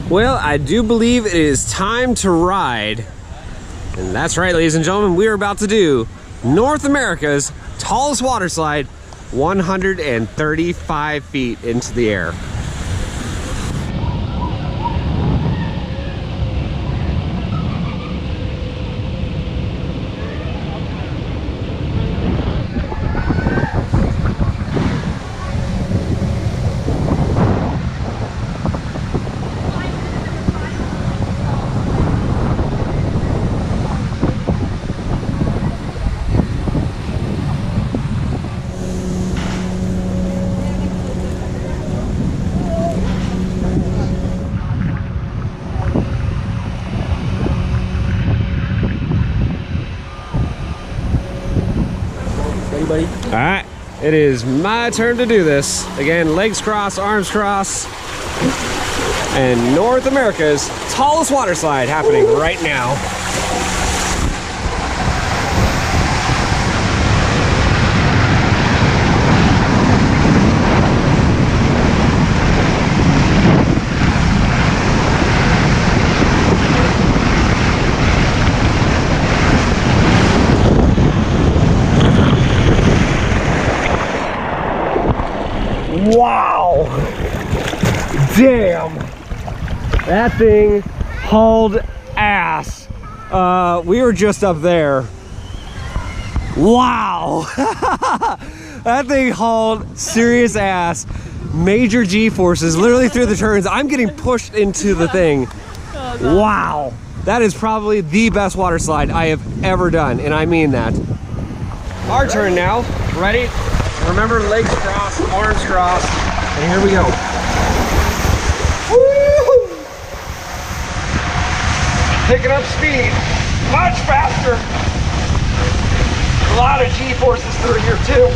Well, I do believe it is time to ride. And that's right, ladies and gentlemen, we are about to do North America's tallest water slide, 135 feet into the air. Buddy. All right, it is my turn to do this. Again, legs crossed, arms crossed, and North America's tallest water slide happening right now. Wow! Damn! That thing hauled ass. We were just up there. Wow! That thing hauled serious ass. Major G-forces, literally through the turns. I'm getting pushed into the thing. Wow! That is probably the best water slide I have ever done, and I mean that. Our turn now. Ready? Remember, legs crossed, arms crossed, and here we go. Woo! Picking up speed, much faster. A lot of G-forces through here too.